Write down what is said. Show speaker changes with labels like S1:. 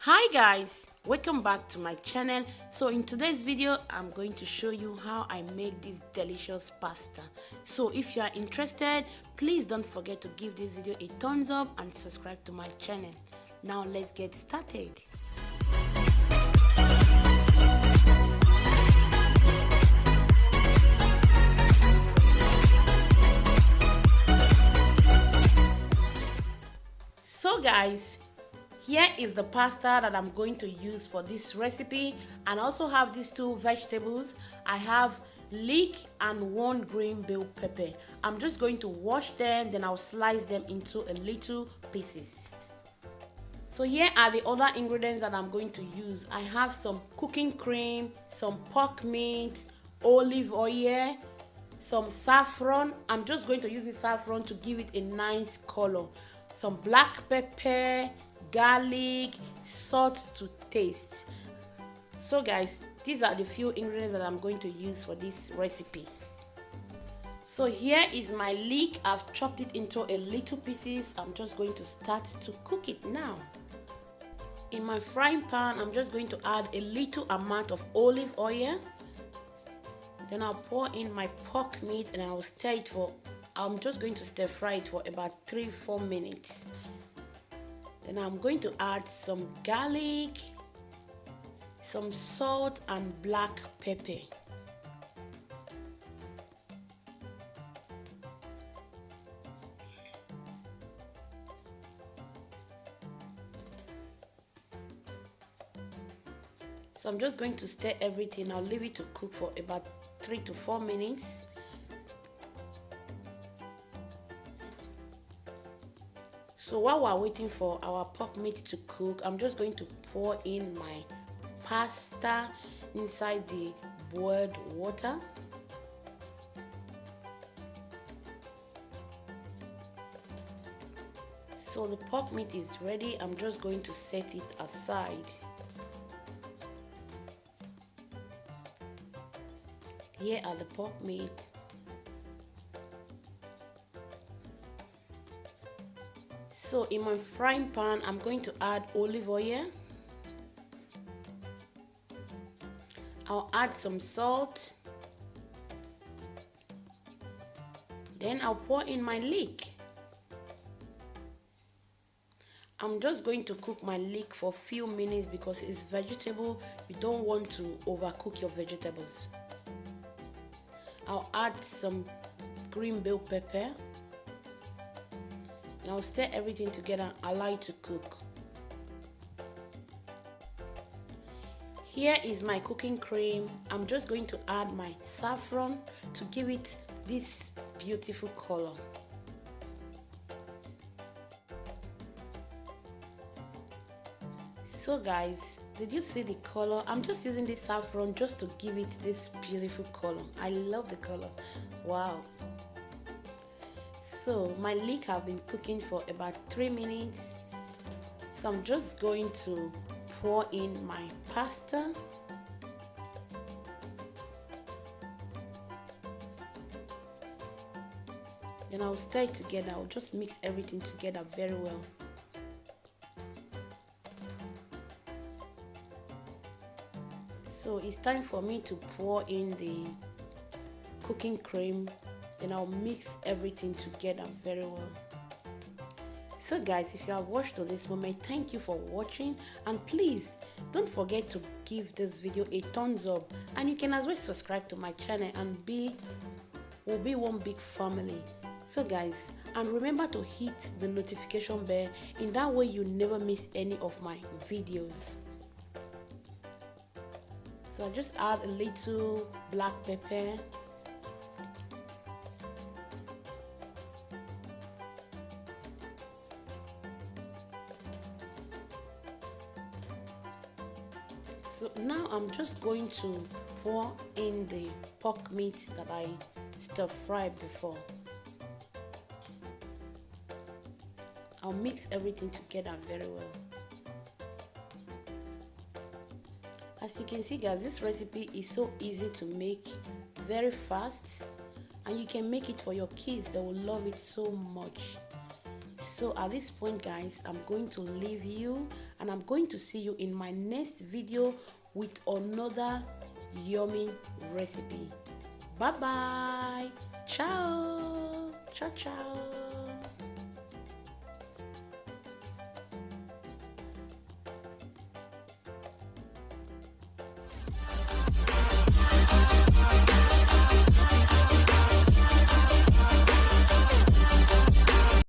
S1: Hi guys, welcome back to my channel. So in today's video I'm going to show you how I make this delicious pasta. So if you are interested, please don't forget to give this video a thumbs up and subscribe to my channel. Now let's get started. So guys, here is the pasta that I'm going to use for this recipe, and I also have these two vegetables. I have leek and one green bell pepper. I'm just going to wash them, then I'll slice them into a little pieces. So here are the other ingredients that I'm going to use. I have some cooking cream, some pork meat, olive oil, some saffron. I'm just going to use the saffron to give it a nice color. Some black pepper, garlic, salt to taste. So guys, these are the few ingredients that I'm going to use for this recipe. So here is my leek. I've chopped it into a little pieces. I'm just going to start to cook it now. In my frying pan, I'm just going to add a little amount of olive oil. Then I'll pour in my pork meat and I'll stir it for, I'm just going to stir fry it for about 3-4 minutes. Then I'm going to add some garlic, some salt and black pepper. So I'm just going to stir everything. I'll leave it to cook for about 3 to 4 minutes. So while we're waiting for our pork meat to cook, I'm just going to pour in my pasta inside the boiled water. So the pork meat is ready. I'm just going to set it aside. Here are the pork meat. So in my frying pan, I'm going to add olive oil. I'll add some salt. Then I'll pour in my leek. I'm just going to cook my leek for a few minutes because it's vegetable. You don't want to overcook your vegetables. I'll add some green bell pepper. And I'll stir everything together and allow it to cook. Here is my cooking cream. I'm just going to add my saffron to give it this beautiful color. So guys, did you see the color? I'm just using this saffron just to give it this beautiful color. I love the color. Wow. So my leek have been cooking for about 3 minutes. So I'm just going to pour in my pasta. Then I'll stir it together. I'll just mix everything together very well. So it's time for me to pour in the cooking cream. Then I'll mix everything together very well. So guys, if you have watched to this moment, thank you for watching, and please don't forget to give this video a thumbs up, and you can as well subscribe to my channel and we'll be one big family. So guys, and remember to hit the notification bell. In that way you never miss any of my videos. So I just add a little black pepper. So now I'm just going to pour in the pork meat that I stir fried before. I'll mix everything together very well. As you can see guys, this recipe is so easy to make, very fast, and you can make it for your kids. They will love it so much. So at this point, guys, I'm going to leave you, and I'm going to see you in my next video with another yummy recipe. Bye bye. Ciao. Ciao, ciao.